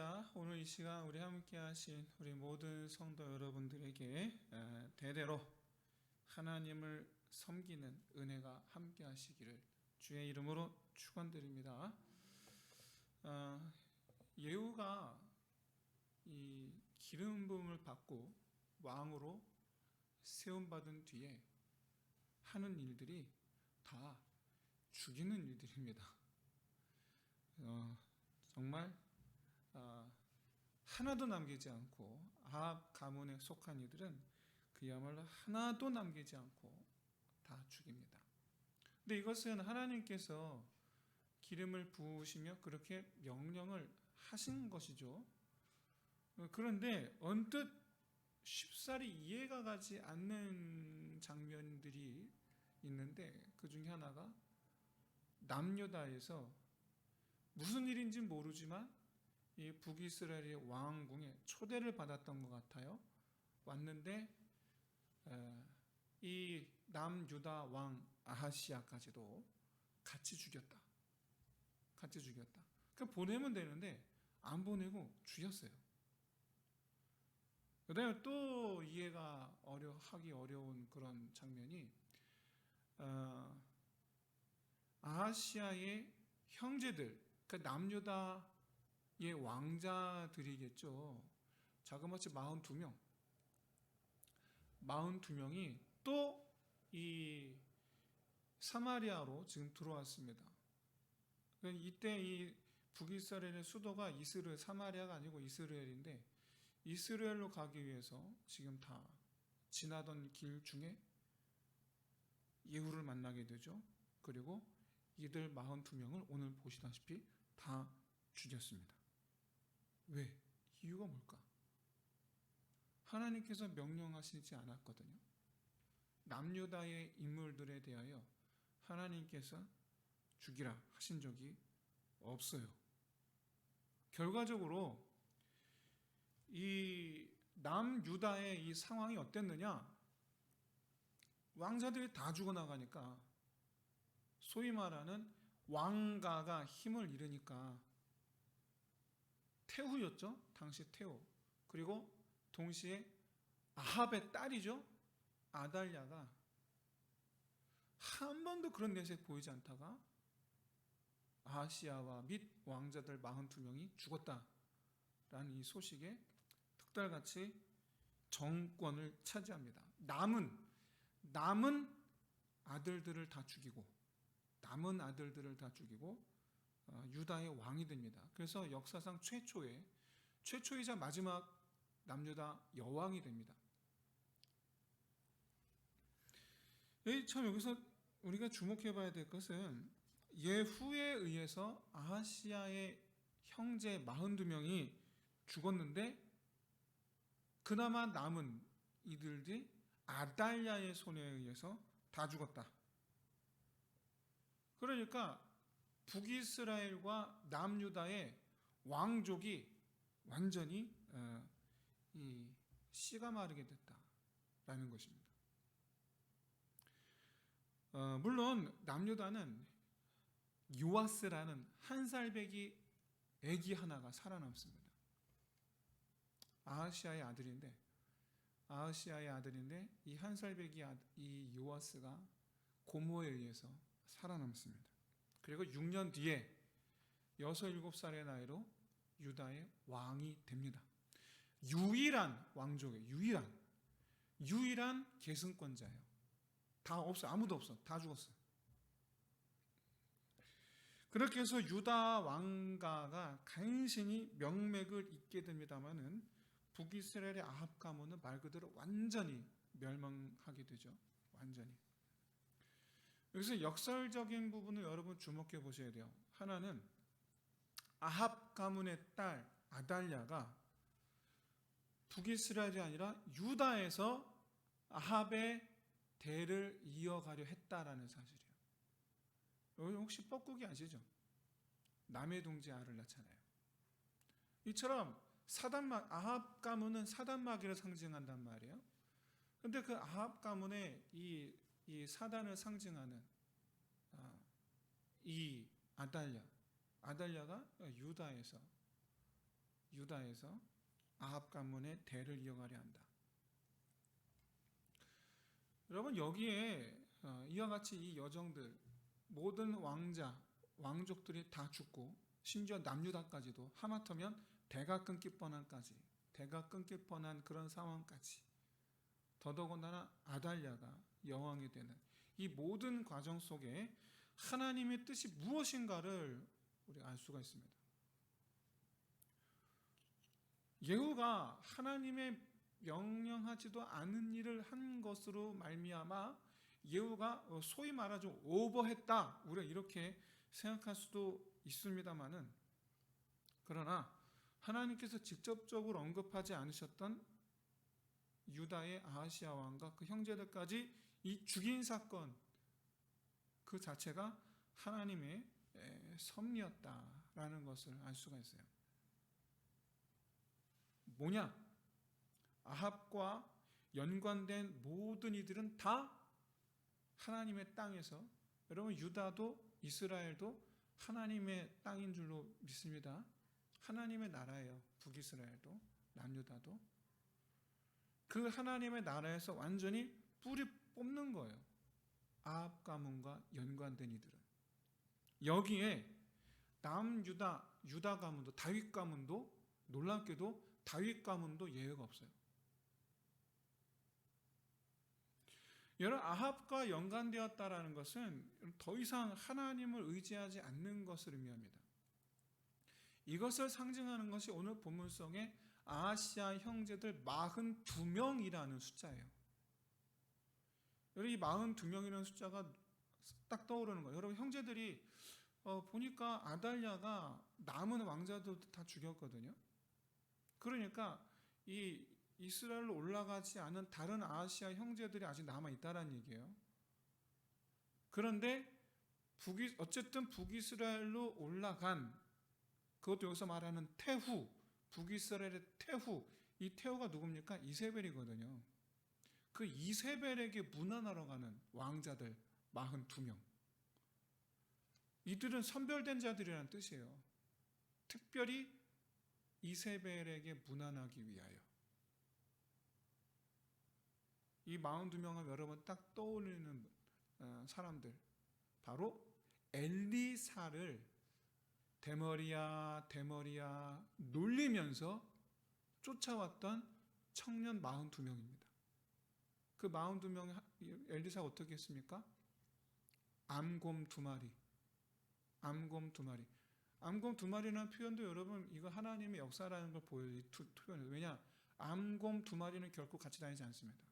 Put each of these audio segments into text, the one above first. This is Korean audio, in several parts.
할렐루야. 오늘 이 시간 우리 함께 하신 우리 모든 성도 여러분들에게 대대로 하나님을 섬기는 은혜가 함께 하시기를 주의 이름으로 축원드립니다. 예후가 이 기름 부음을 받고 왕으로 세움받은 뒤에 하는 일들이 다 죽이는 일들입니다. 정말 하나도 남기지 않고 아합 가문에 속한 이들은 그야말로 하나도 남기지 않고 다 죽입니다. 근데 이것은 하나님께서 기름을 부으시며 그렇게 명령을 하신 것이죠. 그런데 언뜻 쉽사리 이해가 가지 않는 장면들이 있는데 그 중에 하나가 남유다에서 무슨 일인지 모르지만 이 북이스라엘의 왕궁에 초대를 받았던 것 같아요. 왔는데 이 남유다 왕 아하시아까지도 같이 죽였다. 그러니까 보내면 되는데 안 보내고 죽였어요. 그다음에 또 이해가 하기 어려운 그런 장면이 아하시아의 형제들, 그러니까 남유다의 왕자들이겠죠. 자그마치 42명이 또 이 사마리아로 지금 들어왔습니다. 이때 이 북이스라엘의 수도가 사마리아가 아니고 이스라엘인데 이스라엘로 가기 위해서 지금 다 지나던 길 중에 예후를 만나게 되죠. 그리고 이들 42명을 오늘 보시다시피 다 죽였습니다. 왜? 이유가 뭘까? 하나님께서 명령하시지 않았거든요. 남유다의 인물들에 대하여 하나님께서 죽이라 하신 적이 없어요. 결과적으로 이 남유다의 이 상황이 어땠느냐? 왕자들이 다 죽어나가니까 소위 말하는 왕가가 힘을 잃으니까 태후였죠. 당시 태후. 그리고 동시에 아합의 딸이죠. 아달랴가 한 번도 그런 내색 보이지 않다가 아하시아와 및 왕자들 42명이 죽었다라는 이 소식에 득달같이 정권을 차지합니다. 남은 아들들을 다 죽이고 유다의 왕이 됩니다. 그래서 역사상 최초이자 마지막 남유다 여왕이 됩니다. 참 여기서 우리가 주목해 봐야 될 것은 예후에 의해서 아하시아의 형제 42명이 죽었는데 그나마 남은 이들이 아달랴의 손에 의해서 다 죽었다. 그러니까 북이스라엘과 남유다의 왕족이 완전히 씨가 마르게 됐다라는 것입니다. 물론 남유다는 요아스라는 한 살배기 아기 하나가 살아남습니다. 아하시아의 아들인데 이 한 살배기 이 요아스가 고모에 의해서 살아남습니다. 그리고 6년 뒤에 6, 7살의 나이로 유다의 왕이 됩니다. 유일한 왕족이에요. 유일한 계승권자예요. 다 없어. 아무도 없어. 다 죽었어요. 그렇게 해서 유다 왕가가 간신히 명맥을 잇게 됩니다마는 북이스라엘의 아합 가문은 말 그대로 완전히 멸망하게 되죠. 완전히. 여기서 역설적인 부분을 여러분 주목해 보셔야 돼요. 하나는 아합 가문의 딸 아달랴가 북이스라엘이 아니라 유다에서 아합의 대를 이어가려 했다라는 사실이에요. 여러분 혹시 뻐꾸기 아시죠? 남의 동지 알을 낳잖아요. 이처럼 아합 가문은 사단마귀를 상징한단 말이에요. 그런데 그 아합 가문의 이 사단을 상징하는 이 아달랴가 유다에서 유다에서 아합 가문의 대를 이어가려 한다. 여러분, 여기에 이와 같이 이 여정들, 모든 왕자, 왕족들이 다 죽고 심지어 남유다까지도 하마터면 대가 끊길 뻔한 그런 상황까지, 더더군다나 아달랴가 여왕이 되는 이 모든 과정 속에 하나님의 뜻이 무엇인가를 우리가 알 수가 있습니다. 예후가 하나님의 명령하지도 않은 일을 한 것으로 말미암아 예후가 소위 말하죠 오버했다, 우리가 이렇게 생각할 수도 있습니다만은, 그러나 하나님께서 직접적으로 언급하지 않으셨던 유다의 아하시야 왕과 그 형제들까지 이 죽인 사건 그 자체가 하나님의 섭리였다라는 것을 알 수가 있어요. 뭐냐? 아합과 연관된 모든 이들은 다 하나님의 땅에서, 여러분 유다도 이스라엘도 하나님의 땅인 줄로 믿습니다. 하나님의 나라예요. 북이스라엘도 남유다도 그 하나님의 나라에서 완전히 뿌리 뽑는 거예요. 아합 가문과 연관된 이들은. 여기에 남유다, 유다 가문도, 다윗 가문도, 놀랍게도 다윗 가문도 예외가 없어요. 여러분, 아합과 연관되었다라는 것은 더 이상 하나님을 의지하지 않는 것을 의미합니다. 이것을 상징하는 것이 오늘 본문 속에 아하시야 형제들 42명이라는 숫자예요. 여러분, 이 42명이라는 숫자가 딱 떠오르는 거예요. 여러분, 형제들이 보니까 아달랴가 남은 왕자들도 다 죽였거든요. 그러니까 이 이스라엘로 올라가지 않은 다른 아시아 형제들이 아직 남아있다는 얘기예요. 그런데 어쨌든 북이스라엘로 올라간, 그것도 여기서 말하는 태후, 북이스라엘의 태후, 이 태후가 누굽니까? 이세벨이거든요. 그 이세벨에게 문안하러 가는 왕자들 42명. 이들은 선별된 자들이라는 뜻이에요. 특별히 이세벨에게 문안하기 위하여. 이 42명은 여러분 딱 떠올리는 사람들, 바로 엘리사를 대머리야 놀리면서 쫓아왔던 청년 42명입니다. 그 42명 엘리사가 어떻게 했습니까? 암곰 2마리. 암곰 2마리라는 표현도 여러분, 이거 하나님의 역사라는 걸 보여요. 이 표현에서. 왜냐? 암곰 2마리는 결코 같이 다니지 않습니다.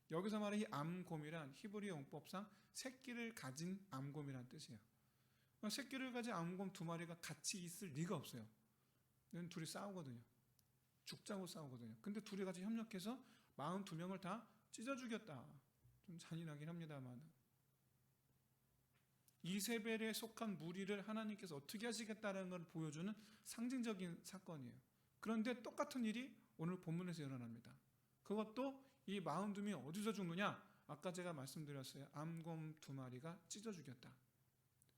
여기서 말하는 이 암곰이란 히브리 용법상 새끼를 가진 암곰이란 뜻이에요. 새끼를 가진 암곰 2마리가 같이 있을 리가 없어요. 둘이 싸우거든요. 죽자고 싸우거든요. 근데 둘이 같이 협력해서 42명을 다 찢어 죽였다. 좀 잔인하긴 합니다만, 이세벨에 속한 무리를 하나님께서 어떻게 하시겠다는 걸 보여주는 상징적인 사건이에요. 그런데 똑같은 일이 오늘 본문에서 일어납니다. 그것도 이 42명이 어디서 죽느냐? 아까 제가 말씀드렸어요. 암곰 2마리가 찢어 죽였다.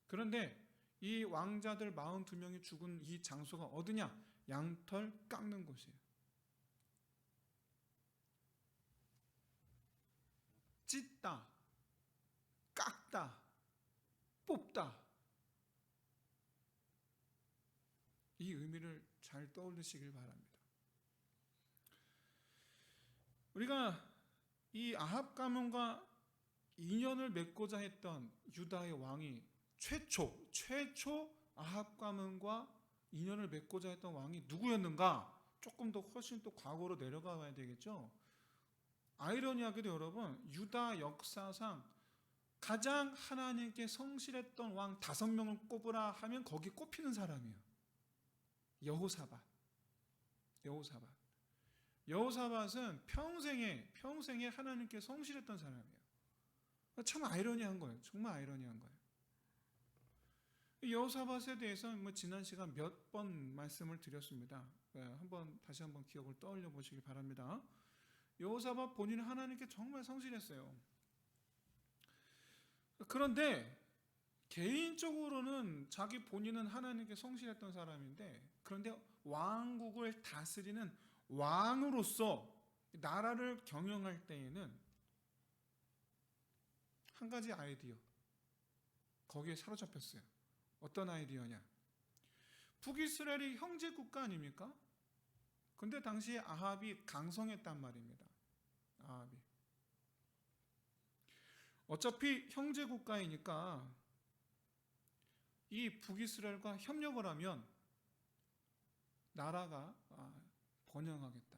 그런데 이 왕자들 42명이 죽은 이 장소가 어디냐? 양털 깎는 곳이에요. 찢다, 깎다, 뽑다. 이 의미를 잘 떠올리시길 바랍니다. 우리가 이 아합 가문과 인연을 맺고자 했던 유다의 왕이 최초 아합 가문과 인연을 맺고자 했던 왕이 누구였는가? 조금 더 훨씬 또 과거로 내려가 봐야 되겠죠. 아이러니하게도 여러분, 유다 역사상 가장 하나님께 성실했던 왕 5명을 꼽으라 하면 거기 꼽히는 사람이에요. 여호사밧은 평생에 하나님께 성실했던 사람이에요. 참 아이러니한 거예요. 정말 아이러니한 거예요. 여호사밧에 대해서 지난 시간 몇 번 말씀을 드렸습니다. 다시 한번 기억을 떠올려 보시기 바랍니다. 여호사밧 본인은 하나님께 정말 성실했어요. 그런데 개인적으로는 자기 본인은 하나님께 성실했던 사람인데, 그런데 왕국을 다스리는 왕으로서 나라를 경영할 때에는 한 가지 아이디어, 거기에 사로잡혔어요. 어떤 아이디어냐? 북이스라엘이 형제 국가 아닙니까? 근데 당시에 아합이 강성했단 말입니다. 아합이. 어차피 형제 국가이니까 이 북이스라엘과 협력을 하면 나라가 번영하겠다.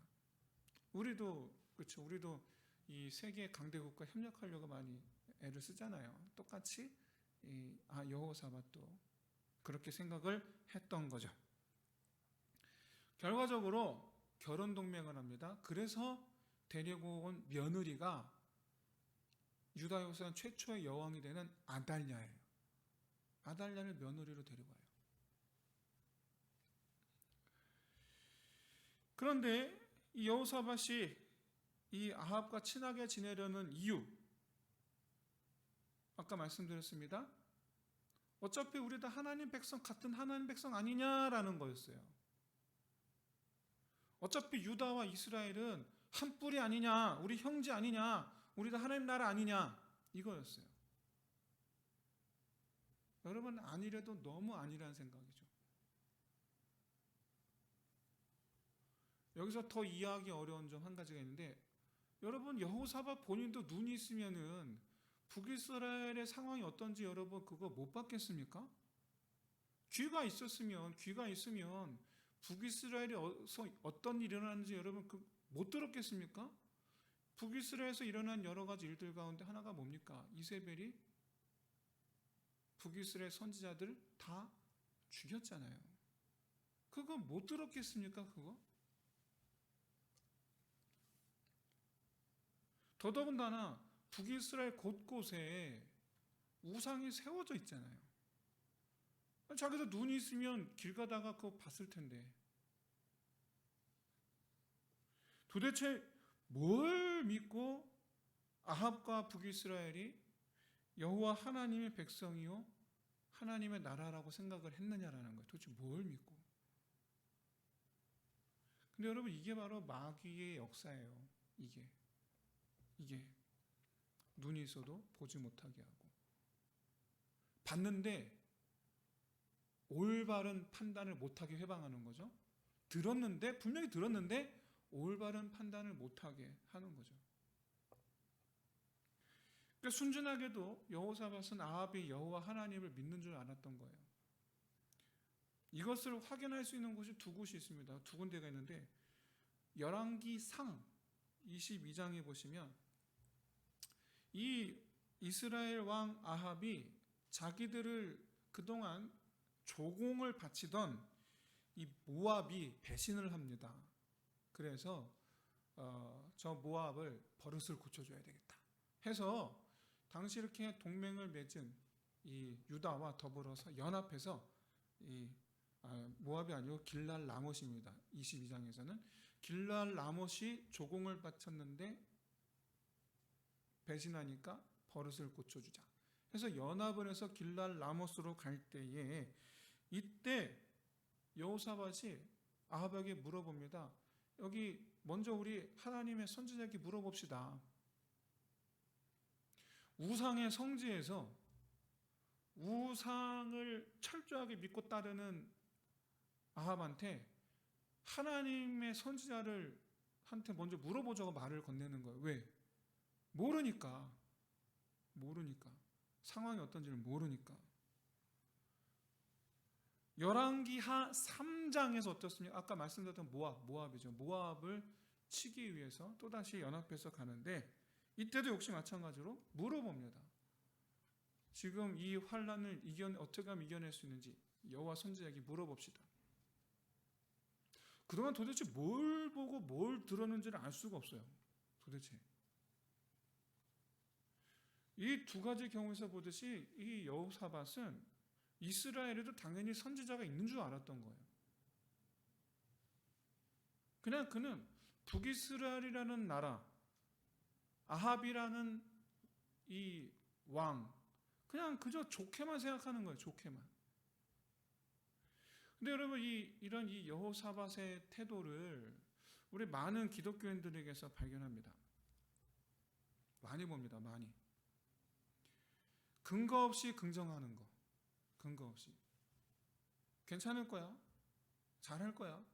우리도 그렇죠. 우리도 이 세계 강대국과 협력하려고 많이 애를 쓰잖아요. 똑같이 여호사밧도 그렇게 생각을 했던 거죠. 결과적으로 결혼 동맹을 합니다. 그래서 데리고 온 며느리가 유다 역사 최초의 여왕이 되는 아달랴예요. 아달랴를 며느리로 데리고 와요. 그런데 이 여호사밧이 이 아합과 친하게 지내려는 이유, 아까 말씀드렸습니다. 어차피 우리 다 하나님 백성, 같은 하나님 백성 아니냐라는 거였어요. 어차피 유다와 이스라엘은 한 뿌리 아니냐, 우리 형제 아니냐, 우리 다 하나님 나라 아니냐, 이거였어요. 여러분, 아니래도 너무 아니라는 생각이죠. 여기서 더 이해하기 어려운 점 한 가지가 있는데, 여러분, 여호사밧 본인도 눈이 있으면은 북이스라엘의 상황이 어떤지 여러분 그거 못 봤겠습니까? 귀가 있으면 북이스라엘에서 어떤 일이 일어나는지 여러분 못 들었겠습니까? 북이스라엘에서 일어난 여러 가지 일들 가운데 하나가 뭡니까? 이세벨이 북이스라엘 선지자들 다 죽였잖아요. 그거 못 들었겠습니까? 그거? 더더군다나 북이스라엘 곳곳에 우상이 세워져 있잖아요. 자기도 눈이 있으면 길 가다가 그거 봤을 텐데. 도대체 뭘 믿고 아합과 북이스라엘이 여호와 하나님의 백성이요 하나님의 나라라고 생각을 했느냐라는 거예요. 도대체 뭘 믿고. 근데 여러분 이게 바로 마귀의 역사예요. 이게 눈이 있어도 보지 못하게 하고 봤는데 올바른 판단을 못하게 해방하는 거죠. 분명히 들었는데 올바른 판단을 못하게 하는 거죠. 그러니까 순진하게도 여호사밧은 아합이 여호와 하나님을 믿는 줄 알았던 거예요. 이것을 확인할 수 있는 곳이 두 곳이 있습니다. 두 군데가 있는데 열왕기상 22장에 보시면 이 이스라엘 왕 아합이 자기들을 그동안 조공을 바치던 이 모압이 배신을 합니다. 그래서 저 모압을 버릇을 고쳐줘야 되겠다 해서 당시 이렇게 동맹을 맺은 이 유다와 더불어서 연합해서 모압이 아니고 길랄 라못입니다. 22장에서는 길랄 라못이 조공을 바쳤는데 배신하니까 버릇을 고쳐주자. 그래서 연합을 해서 길랄 라못으로 갈 때에 이때 여호사밧이 아합에게 물어봅니다. 여기 먼저 우리 하나님의 선지자에게 물어봅시다. 우상의 성지에서 우상을 철저하게 믿고 따르는 아합한테 하나님의 선지자를 한테 먼저 물어보자고 말을 건네는 거예요. 왜? 모르니까. 상황이 어떤지를 모르니까. 열왕기하 3장에서 어떻습니까? 아까 말씀드렸던 모압이죠. 모압을 치기 위해서 또다시 연합해서 가는데 이때도 역시 마찬가지로 물어봅니다. 지금 이 환란을 어떻게 하면 이겨낼 수 있는지 여호와 선지자에게 물어봅시다. 그동안 도대체 뭘 보고 뭘 들었는지를 알 수가 없어요. 도대체. 이 두 가지 경우에서 보듯이 이 여호사밧은 이스라엘에도 당연히 선지자가 있는 줄 알았던 거예요. 그냥 그는 북이스라엘이라는 나라, 아합이라는 이 왕, 그냥 그저 좋게만 생각하는 거예요. 좋게만. 근데 여러분 이런 여호사밧의 태도를 우리 많은 기독교인들에게서 발견합니다. 많이 봅니다. 많이. 근거 없이 긍정하는 거. 근거 없이. 괜찮을 거야. 잘할 거야.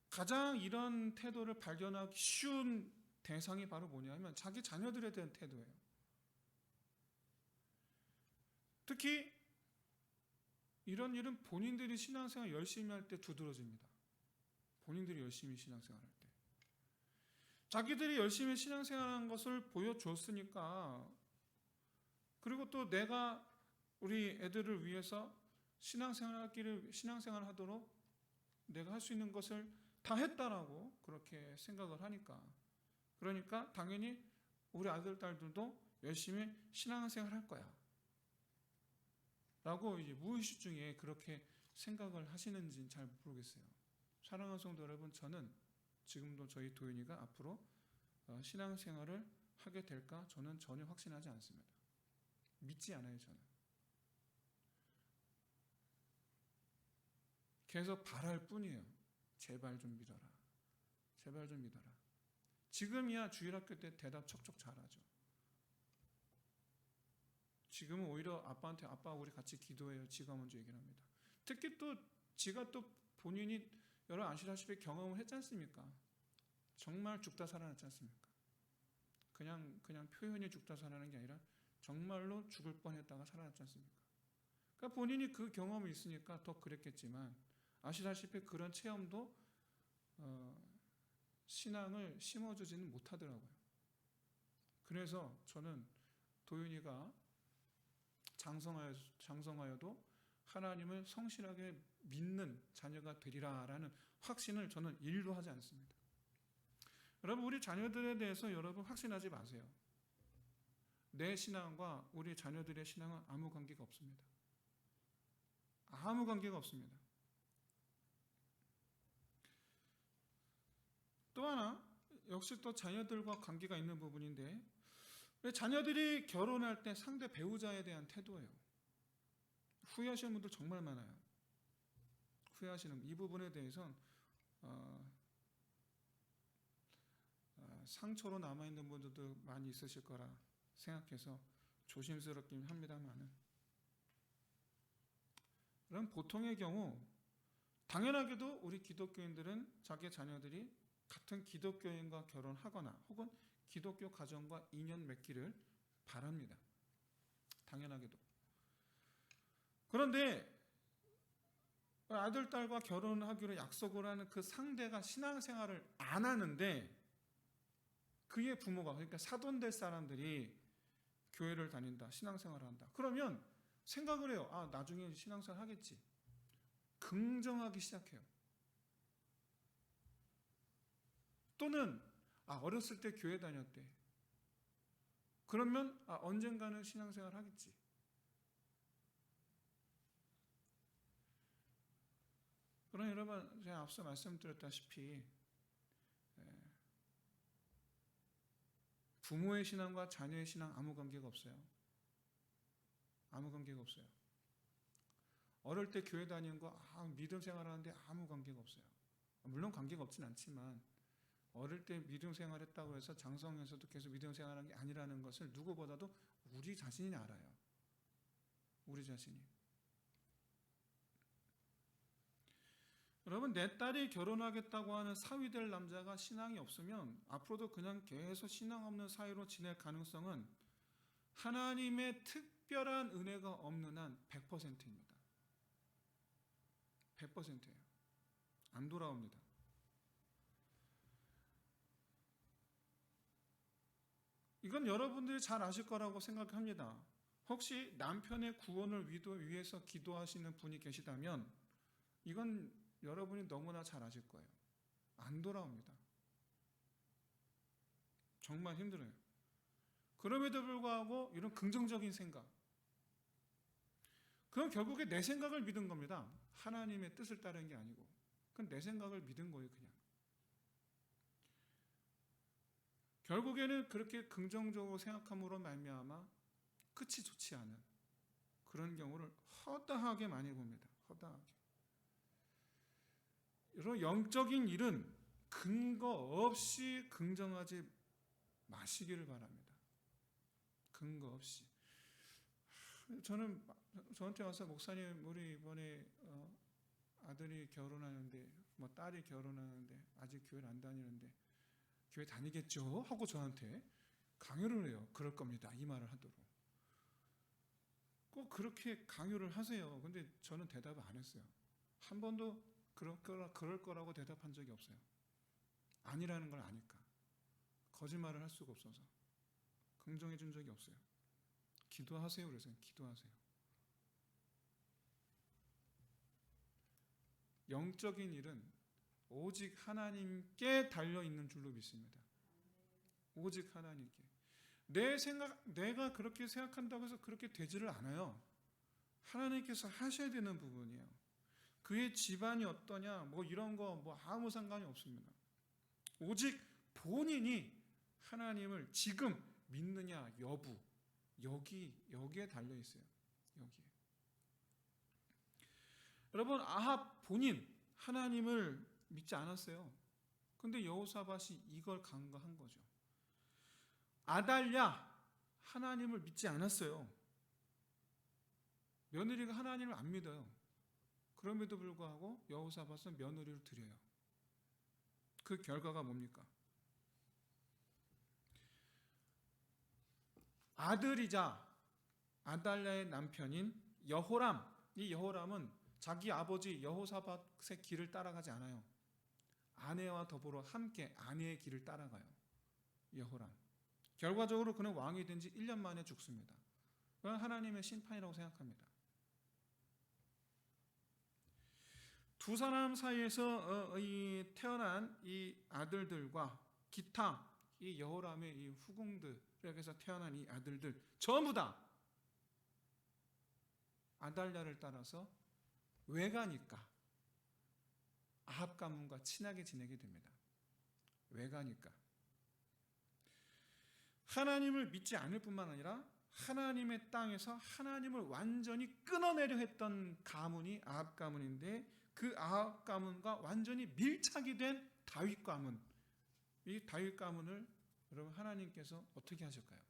가장 이런 태도를 발견하기 쉬운 대상이 바로 뭐냐면 자기 자녀들에 대한 태도예요. 특히 이런 일은 본인들이 신앙생활 열심히 할 때 두드러집니다. 본인들이 열심히 신앙생활 할 때. 자기들이 열심히 신앙생활한 것을 보여줬으니까, 그리고 또 내가 우리 애들을 위해서 신앙생활 하도록 내가 할 수 있는 것을 다 했다라고 그렇게 생각을 하니까, 그러니까 당연히 우리 아들 딸들도 열심히 신앙생활 할 거야 라고 이제 무의식 중에 그렇게 생각을 하시는지는 잘 모르겠어요. 사랑하는 성도 여러분, 저는 지금도 저희 도윤이가 앞으로 신앙생활을 하게 될까 저는 전혀 확신하지 않습니다. 믿지 않아요. 저는 계속 바랄 뿐이에요. 제발 좀 믿어라. 제발 좀 믿어라. 지금이야 주일학교 때 대답 척척 잘하죠. 지금은 오히려 아빠한테 아빠 우리 같이 기도해요. 지가 먼저 얘기를 합니다. 특히 또 지가 또 본인이 여러 아시다시피 경험을 했지 않습니까? 정말 죽다 살아났지 않습니까? 그냥 표현이 죽다 살아나는 게 아니라 정말로 죽을 뻔했다가 살아났지 않습니까? 그러니까 본인이 그 경험이 있으니까 더 그랬겠지만 아시다시피 그런 체험도 신앙을 심어주지는 못하더라고요. 그래서 저는 도윤이가 장성하여도 하나님을 성실하게 믿는 자녀가 되리라라는 확신을 저는 일도 하지 않습니다. 여러분, 우리 자녀들에 대해서 여러분 확신하지 마세요. 내 신앙과 우리 자녀들의 신앙은 아무 관계가 없습니다. 아무 관계가 없습니다. 또 하나, 역시 또 자녀들과 관계가 있는 부분인데, 자녀들이 결혼할 때 상대 배우자에 대한 태도예요. 후회하시는 분들 정말 많아요. 후회하시는 이 부분에 대해서는 상처로 남아있는 분들도 많이 있으실 거라 생각해서 조심스럽긴 합니다만은, 그럼 보통의 경우 당연하게도 우리 기독교인들은 자기 자녀들이 같은 기독교인과 결혼하거나 혹은 기독교 가정과 인연 맺기를 바랍니다. 당연하게도. 그런데 아들, 딸과 결혼하기로 약속을 하는 그 상대가 신앙생활을 안 하는데 그의 부모가, 그러니까 사돈될 사람들이 교회를 다닌다, 신앙생활을 한다. 그러면 생각을 해요. 아, 나중에 신앙생활 하겠지. 긍정하기 시작해요. 또는 어렸을 때 교회 다녔대. 그러면 언젠가는 신앙생활 하겠지. 그러나 여러분, 제가 앞서 말씀드렸다시피 부모의 신앙과 자녀의 신앙 아무 관계가 없어요. 아무 관계가 없어요. 어릴 때 교회 다니는 거 믿음 생활하는데 아무 관계가 없어요. 물론 관계가 없진 않지만 어릴 때 믿음 생활했다고 해서 장성에서도 계속 믿음 생활한 게 아니라는 것을 누구보다도 우리 자신이 알아요. 우리 자신이. 여러분, 내 딸이 결혼하겠다고 하는 사위될 남자가 신앙이 없으면 앞으로도 그냥 계속 신앙 없는 사이로 지낼 가능성은 하나님의 특별한 은혜가 없는 한 100%입니다. 100%예요. 안 돌아옵니다. 이건 여러분들이 잘 아실 거라고 생각합니다. 혹시 남편의 구원을 위해서 기도하시는 분이 계시다면 이건 여러분이 너무나 잘 아실 거예요. 안 돌아옵니다. 정말 힘들어요. 그럼에도 불구하고 이런 긍정적인 생각, 그건 결국에 내 생각을 믿은 겁니다. 하나님의 뜻을 따른 게 아니고 그건 내 생각을 믿은 거예요. 그냥 결국에는 그렇게 긍정적으로 생각함으로 말미암아 끝이 좋지 않은 그런 경우를 허다하게 많이 봅니다. 허다하게. 여러분, 영적인 일은 근거 없이 긍정하지 마시기를 바랍니다. 근거 없이. 저한테 와서 목사님, 우리 이번에 아들이 결혼하는데, 뭐 딸이 결혼하는데 아직 교회를 안 다니는데 교회 다니겠죠? 하고 저한테 강요를 해요. 그럴 겁니다. 이 말을 하도록. 꼭 그렇게 강요를 하세요. 근데 저는 대답을 안 했어요. 한 번도 그럴 거라고 대답한 적이 없어요. 아니라는 걸 아니까. 거짓말을 할 수가 없어서. 긍정해 준 적이 없어요. 기도하세요. 그래서 기도하세요. 영적인 일은 오직 하나님께 달려있는 줄로 믿습니다. 오직 하나님께. 내가 그렇게 생각한다고 해서 그렇게 되지를 않아요. 하나님께서 하셔야 되는 부분이에요. 그의 집안이 어떠냐, 뭐 이런 거 뭐 아무 상관이 없습니다. 오직 본인이 하나님을 지금 믿느냐 여부, 여기에 달려 있어요. 여기에. 여러분, 아합 본인 하나님을 믿지 않았어요. 근데 여호사밧이 이걸 간과한 거죠. 아달랴 하나님을 믿지 않았어요. 며느리가 하나님을 안 믿어요. 그럼에도 불구하고 여호사밧은 며느리를 드려요. 그 결과가 뭡니까? 아들이자 아달랴의 남편인 여호람, 이 여호람은 자기 아버지 여호사밧의 길을 따라가지 않아요. 아내와 더불어 함께 아내의 길을 따라가요. 여호람. 결과적으로 그는 왕이 된 지 1년 만에 죽습니다. 그건 하나님의 심판이라고 생각합니다. 두 사람 사이에서 태어난 이 아들들과 기타 이 여호람의 이 후궁들에게서 태어난 이 아들들 전부 다 아달랴를 따라서 외가니까 아합 가문과 친하게 지내게 됩니다. 외가니까. 하나님을 믿지 않을 뿐만 아니라 하나님의 땅에서 하나님을 완전히 끊어내려 했던 가문이 아합 가문인데, 그 아합 가문과 완전히 밀착이 된 다윗 가문, 이 다윗 가문을 여러분 하나님께서 어떻게 하실까요?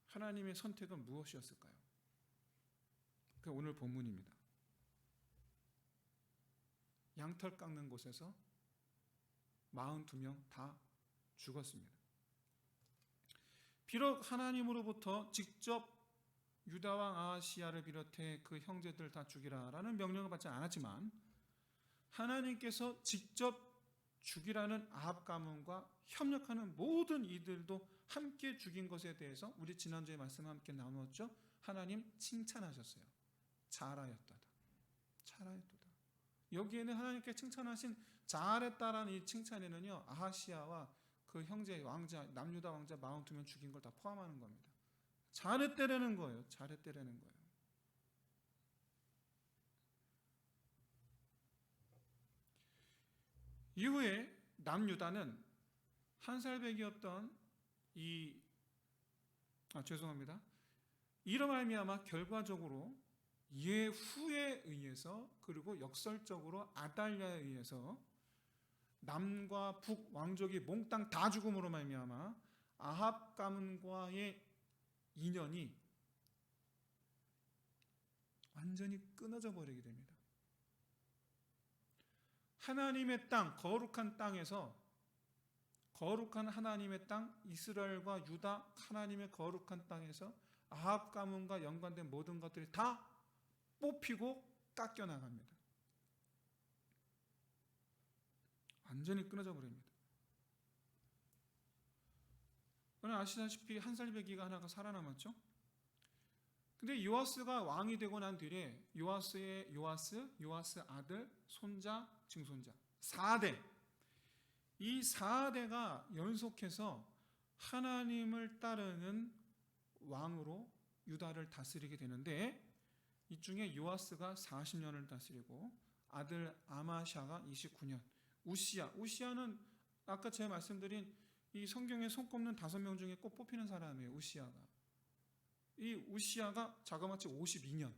하나님의 선택은 무엇이었을까요? 그 오늘 본문입니다. 양털 깎는 곳에서 42명 다 죽었습니다. 비록 하나님으로부터 직접 유다 왕 아하시야를 비롯해 그 형제들 다 죽이라라는 명령을 받지 않았지만, 하나님께서 직접 죽이라는 아합 가문과 협력하는 모든 이들도 함께 죽인 것에 대해서 우리 지난주에 말씀 함께 나누었죠. 하나님 칭찬하셨어요. 잘하였도다. 잘하였도다. 여기에는 하나님께 칭찬하신 잘했다라는 이 칭찬에는요, 아하시야와 그 형제 왕자, 남유다 왕자 42명 죽인 걸 다 포함하는 겁니다. 잘했대라는 거예요. 잘했대라는 거예요. 이후에 남유다는 한 살배기였던 이로 말미암아 결과적으로 예후에 의해서, 그리고 역설적으로 아달랴에 의해서 남과 북 왕족이 몽땅 다 죽음으로 말미암아 아합 가문과의 인연이 완전히 끊어져 버리게 됩니다. 하나님의 땅, 거룩한 땅에서, 거룩한 하나님의 땅, 이스라엘과 유다 하나님의 거룩한 땅에서 아합 가문과 연관된 모든 것들이 다 뽑히고 깎여 나갑니다. 완전히 끊어져 버립니다. 오늘 아시다시피 한 살배기가 하나가 살아남았죠. 근데 요아스가 왕이 되고 난 뒤에 요아스 아들, 손자, 증손자 4대, 이 4대가 연속해서 하나님을 따르는 왕으로 유다를 다스리게 되는데, 이 중에 요아스가 40년을 다스리고 아들 아마샤가 29년, 우시야는 아까 제가 말씀드린 이 성경에 손꼽는 5명 중에 꼭 뽑히는 사람이에요. 우시야가. 이 우시야가 자그마치 52년,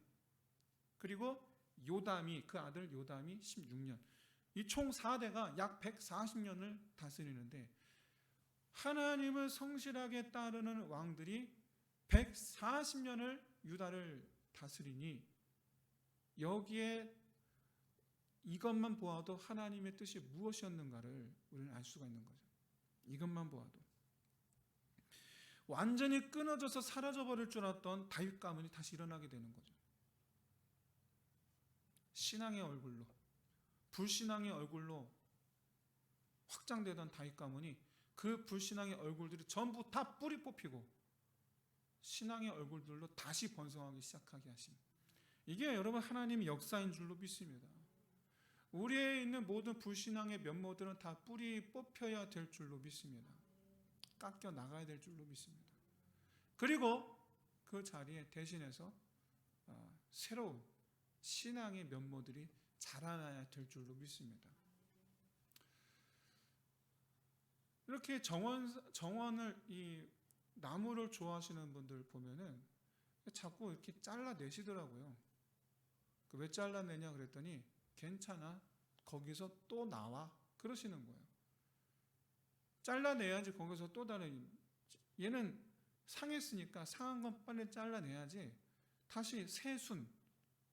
그리고 요담이, 그 아들 요담이 16년, 이 총 4대가 약 140년을 다스리는데, 하나님을 성실하게 따르는 왕들이 140년을 유다를 다스리니, 여기에 이것만 보아도 하나님의 뜻이 무엇이었는가를 우리는 알 수가 있는 거죠. 이것만 보아도 완전히 끊어져서 사라져버릴 줄 알았던 다윗 가문이 다시 일어나게 되는 거죠. 신앙의 얼굴로, 불신앙의 얼굴로 확장되던 다윗 가문이 그 불신앙의 얼굴들이 전부 다 뿌리 뽑히고 신앙의 얼굴들로 다시 번성하기 시작하게 하심, 이게 여러분 하나님의 역사인 줄로 믿습니다. 우리에 있는 모든 불신앙의 면모들은 다 뿌리 뽑혀야 될 줄로 믿습니다. 깎여 나가야 될 줄로 믿습니다. 그리고 그 자리에 대신해서 새로운 신앙의 면모들이 자라나야 될 줄로 믿습니다. 이렇게 정원을, 이 나무를 좋아하시는 분들 보면은 자꾸 이렇게 잘라내시더라고요. 왜 잘라내냐 그랬더니 괜찮아, 거기서 또 나와, 그러시는 거예요. 잘라내야지 거기서 또 다른, 얘는 상했으니까 상한 건 빨리 잘라내야지 다시 새순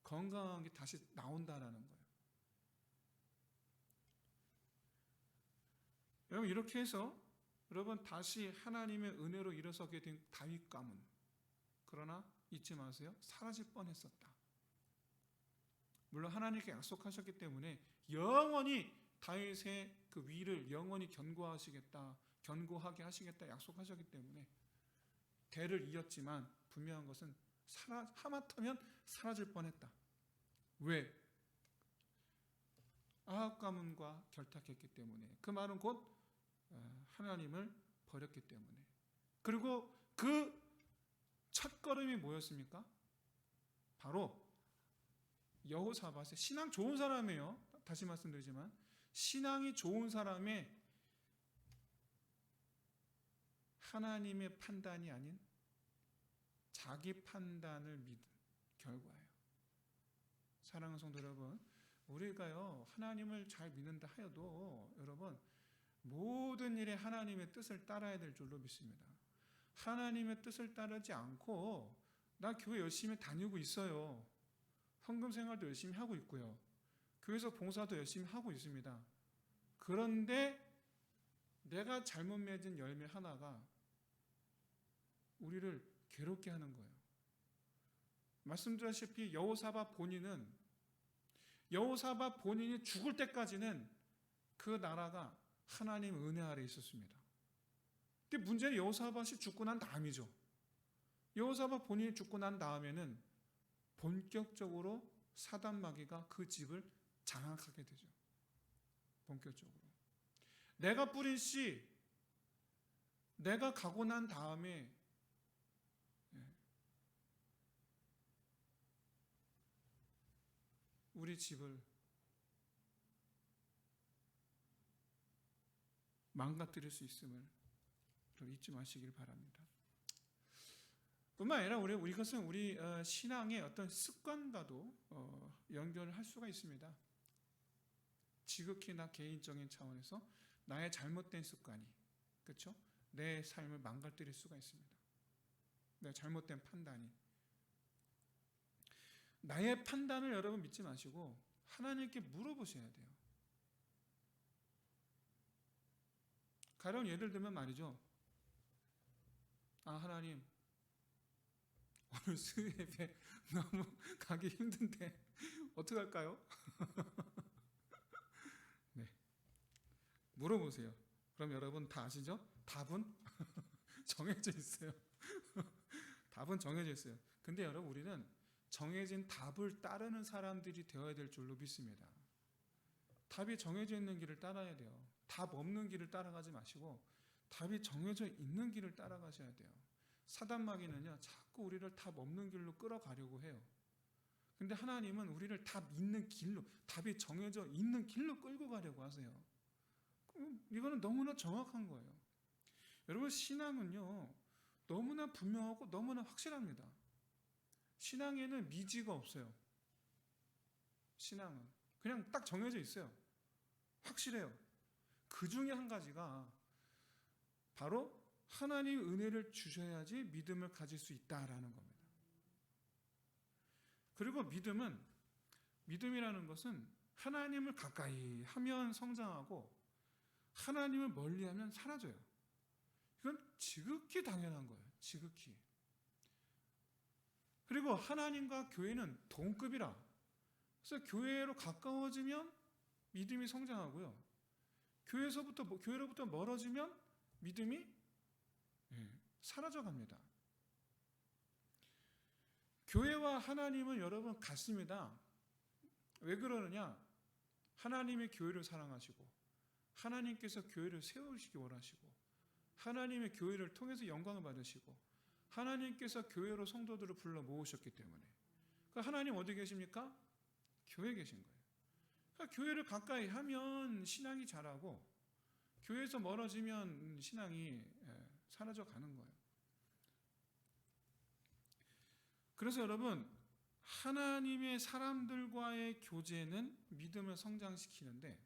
건강하게 다시 나온다라는 거예요. 여러분, 이렇게 해서 여러분 다시 하나님의 은혜로 일어서게 된 다윗 가문, 그러나 잊지 마세요, 사라질 뻔했었다. 물론 하나님께 약속하셨기 때문에 영원히 다윗의 그 위를 영원히 견고하게 하시겠다 약속하셨기 때문에 대를 이었지만, 분명한 것은 하마터면 사라질 뻔했다. 왜? 아합 가문과 결탁했기 때문에. 그 말은 곧 하나님을 버렸기 때문에. 그리고 그 첫걸음이 뭐였습니까? 바로 여호사밧의, 신앙 좋은 사람이에요. 다시 말씀드리지만 신앙이 좋은 사람의 하나님의 판단이 아닌 자기 판단을 믿은 결과예요. 사랑하는 성도 여러분, 우리가요 하나님을 잘 믿는다 하여도 여러분 모든 일에 하나님의 뜻을 따라야 될 줄로 믿습니다. 하나님의 뜻을 따르지 않고 나 교회 열심히 다니고 있어요, 헌금 생활도 열심히 하고 있고요, 교회에서 봉사도 열심히 하고 있습니다. 그런데 내가 잘못 맺은 열매 하나가 우리를 괴롭게 하는 거예요. 말씀드렸다시피 여호사밧 본인이 죽을 때까지는 그 나라가 하나님 은혜 아래 있었습니다. 근데 문제는 여호사밧이 죽고 난 다음이죠. 여호사밧 본인이 죽고 난 다음에는 본격적으로 사단 마귀가 그 집을 장악하게 되죠. 본격적으로 내가 뿌린 씨, 내가 가고 난 다음에 우리 집을 망가뜨릴 수 있음을 잊지 마시길 바랍니다. 뿐만 아니라 이것은 우리 신앙의 어떤 습관과도 연결을 할 수가 있습니다. 지극히 나 개인적인 차원에서 나의 잘못된 습관이, 그렇죠? 내 삶을 망가뜨릴 수가 있습니다. 내 잘못된 판단이. 나의 판단을 여러분 믿지 마시고 하나님께 물어보셔야 돼요. 가령 예를 들면 말이죠, 하나님, 오늘 수요예배 너무 가기 힘든데 어떡할까요? 네, 물어보세요. 그럼 여러분 다 아시죠? 답은 정해져 있어요. 답은 정해져 있어요. 근데 여러분, 우리는 정해진 답을 따르는 사람들이 되어야 될 줄로 믿습니다. 답이 정해져 있는 길을 따라야 돼요. 답 없는 길을 따라가지 마시고 답이 정해져 있는 길을 따라가셔야 돼요. 사단 마귀는요 자꾸 우리를 답 없는 길로 끌어가려고 해요. 근데 하나님은 우리를 답 있는 길로, 답이 정해져 있는 길로 끌고 가려고 하세요. 이거는 너무나 정확한 거예요. 여러분, 신앙은요 너무나 분명하고 너무나 확실합니다. 신앙에는 미지가 없어요. 신앙은 그냥 딱 정해져 있어요. 확실해요. 그 중에 한 가지가 바로 하나님 은혜를 주셔야지 믿음을 가질 수 있다라는 겁니다. 그리고 믿음이라는 것은 하나님을 가까이 하면 성장하고 하나님을 멀리하면 사라져요. 이건 지극히 당연한 거예요. 지극히. 그리고 하나님과 교회는 동급이라. 그래서 교회로 가까워지면 믿음이 성장하고요. 교회로부터 멀어지면 믿음이 사라져갑니다. 교회와 하나님은 여러분 같습니다. 왜 그러느냐? 하나님이 교회를 사랑하시고 하나님께서 교회를 세우시기 원하시고 하나님의 교회를 통해서 영광을 받으시고 하나님께서 교회로 성도들을 불러 모으셨기 때문에. 그러니까 하나님 어디 계십니까? 교회에 계신 거예요. 그러니까 교회를 가까이 하면 신앙이 자라고 교회에서 멀어지면 신앙이 사라져 가는 거예요. 그래서 여러분, 하나님의 사람들과의 교제는 믿음을 성장시키는데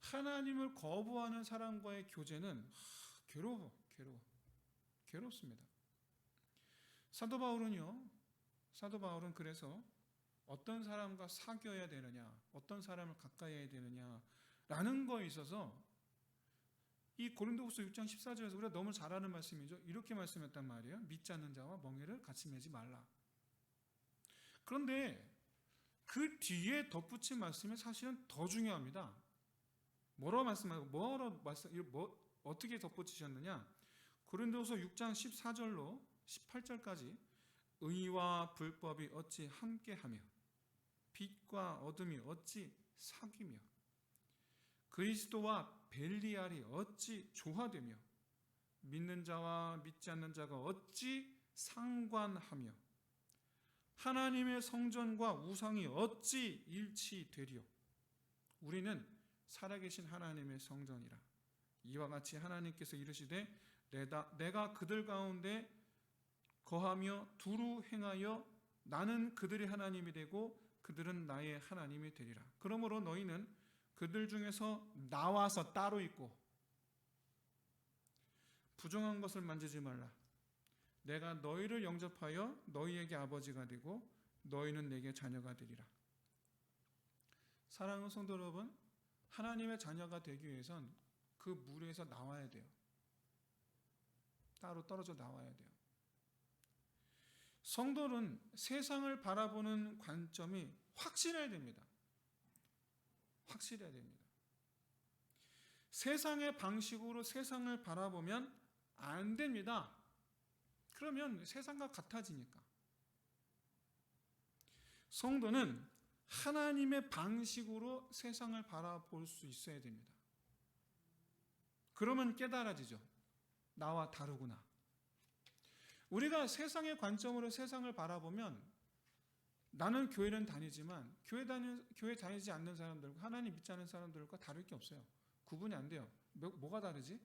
하나님을 거부하는 사람과의 교제는 괴롭습니다. 사도 바울은 그래서 어떤 사람과 사귀어야 되느냐, 어떤 사람을 가까이 해야 되느냐라는 거에 있어서 이 고린도후서 6장 14절에서 우리가 너무 잘 아는 말씀이죠. 이렇게 말씀했단 말이에요. 믿지 않는 자와 멍에를 같이 매지 말라. 그런데 그 뒤에 덧붙인 말씀이 사실은 더 중요합니다. 어떻게 덧붙이셨느냐? 고린도후서 6장 14절로 18절까지 의와 불법이 어찌 함께하며 빛과 어둠이 어찌 사귀며 그리스도와 벨리알이 어찌 조화되며 믿는 자와 믿지 않는 자가 어찌 상관하며 하나님의 성전과 우상이 어찌 일치되리요. 우리는 살아계신 하나님의 성전이라. 이와 같이 하나님께서 이르시되 내가 그들 가운데 거하며 두루 행하여 나는 그들의 하나님이 되고 그들은 나의 하나님이 되리라. 그러므로 너희는 그들 중에서 나와서 따로 있고 부정한 것을 만지지 말라. 내가 너희를 영접하여 너희에게 아버지가 되고 너희는 내게 자녀가 되리라. 사랑하는 성도 여러분, 하나님의 자녀가 되기 위해선 그 무리에서 나와야 돼요. 따로 떨어져 나와야 돼요. 성도는 세상을 바라보는 관점이 확실해야 됩니다. 확실해야 됩니다. 세상의 방식으로 세상을 바라보면 안 됩니다. 그러면 세상과 같아지니까. 성도는 하나님의 방식으로 세상을 바라볼 수 있어야 됩니다. 그러면 깨달아지죠. 나와 다르구나. 우리가 세상의 관점으로 세상을 바라보면 나는 교회는 다니지만 교회 다니지 않는 사람들과 하나님 믿지 않는 사람들과 다를 게 없어요. 구분이 안 돼요. 뭐가 다르지?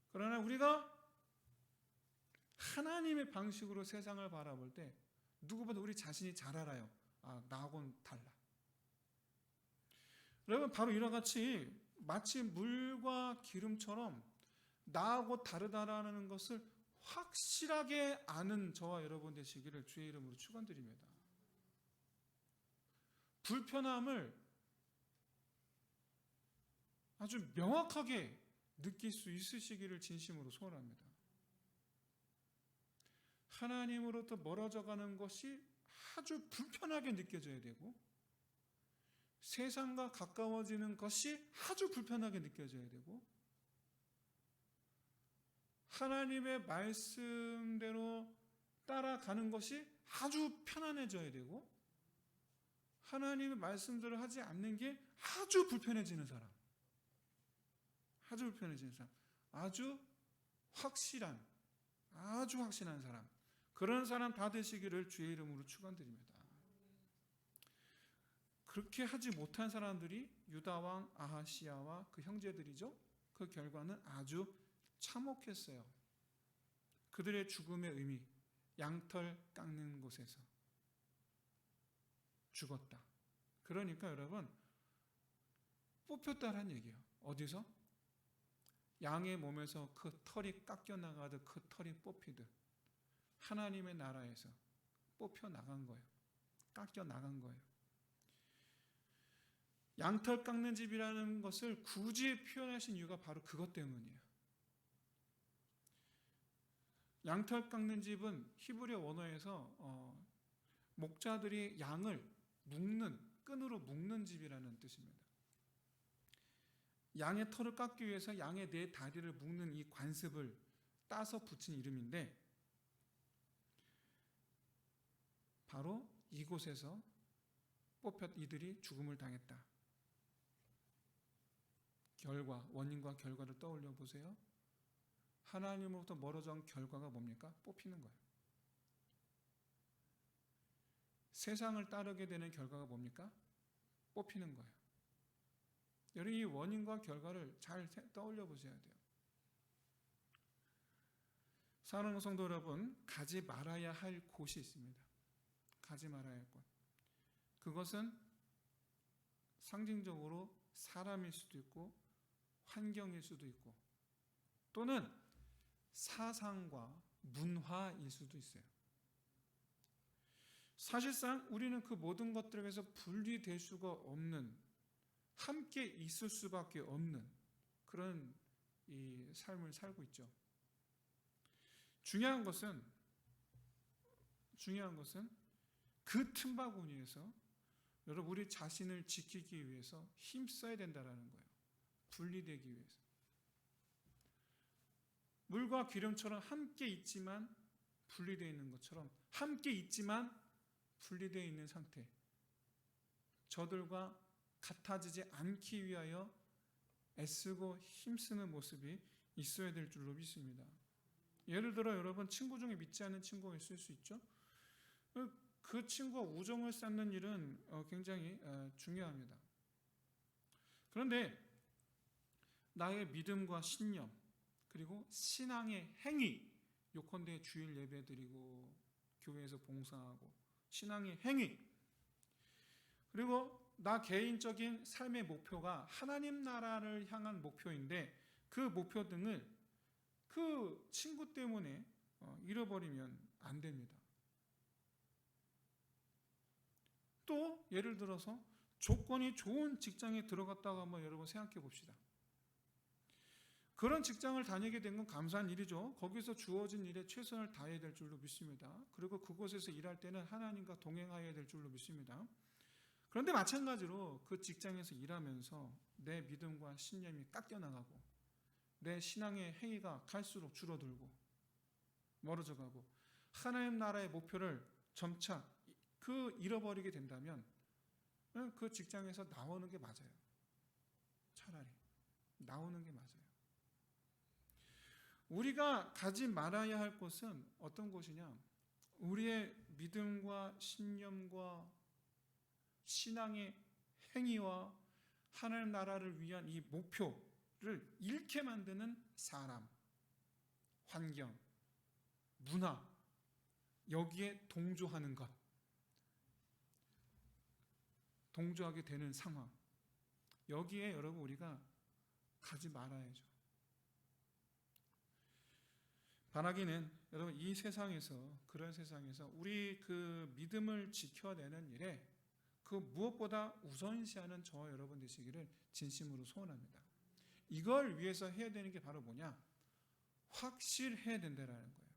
그러나 우리가 하나님의 방식으로 세상을 바라볼 때 누구보다 우리 자신이 잘 알아요. 나하고는 달라. 여러분, 바로 이와 같이 마치 물과 기름처럼 나하고 다르다라는 것을 확실하게 아는 저와 여러분 되시기를 주의 이름으로 축원드립니다. 불편함을 아주 명확하게 느낄 수 있으시기를 진심으로 소원합니다. 하나님으로부터 멀어져 가는 것이 아주 불편하게 느껴져야 되고 세상과 가까워지는 것이 아주 불편하게 느껴져야 되고 하나님의 말씀대로 따라가는 것이 아주 편안해져야 되고 하나님의 말씀대로 하지 않는 게 아주 불편해지는 사람, 아주 확실한 사람, 그런 사람 다 되시기를 주의 이름으로 축원드립니다. 그렇게 하지 못한 사람들이 유다 왕 아하시야와 그 형제들이죠. 그 결과는 아주 참혹했어요. 그들의 죽음의 의미, 양털 깎는 곳에서 죽었다. 그러니까 여러분, 뽑혔다라는 얘기예요. 어디서? 양의 몸에서 그 털이 깎여 나가듯 그 털이 뽑히듯 하나님의 나라에서 뽑혀 나간 거예요. 깎여 나간 거예요. 양털 깎는 집이라는 것을 굳이 표현하신 이유가 바로 그것 때문이에요. 양털 깎는 집은 히브리 원어에서 목자들이 양을 끈으로 묶는 집이라는 뜻입니다. 양의 털을 깎기 위해서 양의 네 다리를 묶는 이 관습을 따서 붙인 이름인데, 바로 이곳에서 이들이 죽음을 당했다. 원인과 결과를 떠올려 보세요. 하나님으로부터 멀어져 온 결과가 뭡니까? 뽑히는 거예요. 세상을 따르게 되는 결과가 뭡니까? 뽑히는 거예요. 여러분, 이 원인과 결과를 잘 떠올려 보셔야 돼요. 사랑하는 성도 여러분, 가지 말아야 할 곳이 있습니다. 가지 말아야 할 곳. 그것은 상징적으로 사람일 수도 있고 환경일 수도 있고 또는 사상과 문화일 수도 있어요. 사실상 우리는 그 모든 것들에서 분리될 수가 없는, 함께 있을 수밖에 없는 그런 이 삶을 살고 있죠. 중요한 것은 그 틈바구니에서 여러분, 우리 자신을 지키기 위해서 힘써야 된다는 거예요. 분리되기 위해서. 물과 기름처럼 함께 있지만 분리되어 있는 것처럼, 함께 있지만 분리되어 있는 상태, 저들과 같아지지 않기 위하여 애쓰고 힘쓰는 모습이 있어야 될 줄로 믿습니다. 예를 들어 여러분, 친구 중에 믿지 않는 친구가 있을 수 있죠. 그 친구와 우정을 쌓는 일은 굉장히 중요합니다. 그런데 나의 믿음과 신념, 그리고 신앙의 행위, 요컨대 주일 예배 드리고 교회에서 봉사하고 신앙의 행위, 그리고 나 개인적인 삶의 목표가 하나님 나라를 향한 목표인데 그 목표 등을 그 친구 때문에 잃어버리면 안 됩니다. 또 예를 들어서 조건이 좋은 직장에 들어갔다고 한번 여러분 생각해 봅시다. 그런 직장을 다니게 된 건 감사한 일이죠. 거기서 주어진 일에 최선을 다해야 될 줄로 믿습니다. 그리고 그곳에서 일할 때는 하나님과 동행해야 될 줄로 믿습니다. 그런데 마찬가지로 그 직장에서 일하면서 내 믿음과 신념이 깎여 나가고 내 신앙의 행위가 갈수록 줄어들고 멀어져 가고 하나님 나라의 목표를 점차 잃어버리게 된다면 그 직장에서 나오는 게 맞아요. 차라리 나오는 게 맞아요. 우리가 가지 말아야 할 곳은 어떤 곳이냐? 우리의 믿음과 신념과 신앙의 행위와 하나님 나라를 위한 이 목표를 잃게 만드는 사람, 환경, 문화, 여기에 동조하는 것, 동조하게 되는 상황, 여기에 여러분 우리가 가지 말아야죠. 바라기는 여러분, 이 세상에서, 그런 세상에서 우리 그 믿음을 지켜내는 일에 그 무엇보다 우선시하는 저와 여러분 되시기를 진심으로 소원합니다. 이걸 위해서 해야 되는 게 바로 뭐냐? 확실해야 된다는 거예요.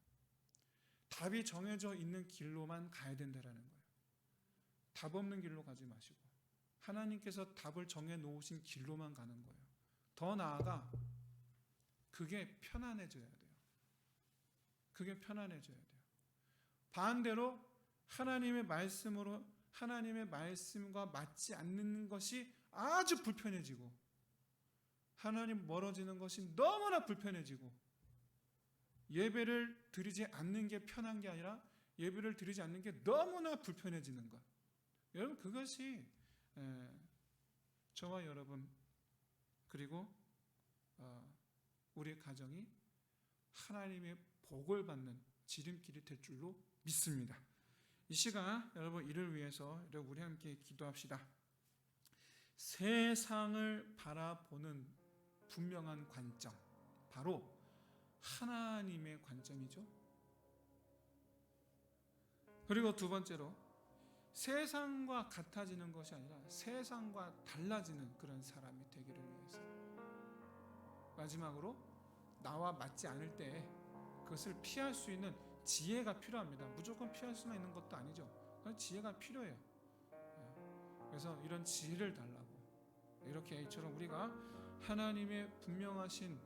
답이 정해져 있는 길로만 가야 된다는 거예요. 답 없는 길로 가지 마시고 하나님께서 답을 정해 놓으신 길로만 가는 거예요. 더 나아가 그게 편안해져야 돼요. 그게 편안해져야 돼요. 반대로 하나님의 말씀과 맞지 않는 것이 아주 불편해지고 하나님 멀어지는 것이 너무나 불편해지고 예배를 드리지 않는 게 편한 게 아니라 예배를 드리지 않는 게 너무나 불편해지는 것. 여러분, 그것이 저와 여러분 그리고 우리 가정이 하나님의 복을 받는 지름길이 될 줄로 믿습니다. 이 시간 여러분 이를 위해서 여러분 우리 함께 기도합시다. 세상을 바라보는 분명한 관점, 바로 하나님의 관점이죠. 그리고 두 번째로 세상과 같아지는 것이 아니라 세상과 달라지는 그런 사람이 되기를 위해서, 마지막으로 나와 맞지 않을 때 그것을 피할 수 있는 지혜가 필요합니다. 무조건 피할 수만 있는 것도 아니죠. 지혜가 필요해요. 그래서 이런 지혜를 달라고, 이렇게 이처럼 우리가 하나님의 분명하신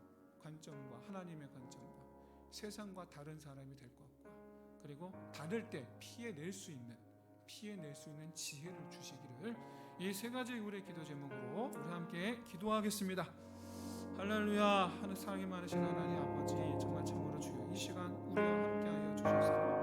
관점과 하나님의 관점과 세상과 다른 사람이 될 것 같고, 그리고 다를 때 피해낼 수 있는 지혜를 주시기를, 이 세 가지 우리의 기도 제목으로 우리 함께 기도하겠습니다. 할렐루야. 하늘 사랑이 많으신 하나님 아버지, 정말 참으로 주여 이 시간 우리와 함께하여 주셔서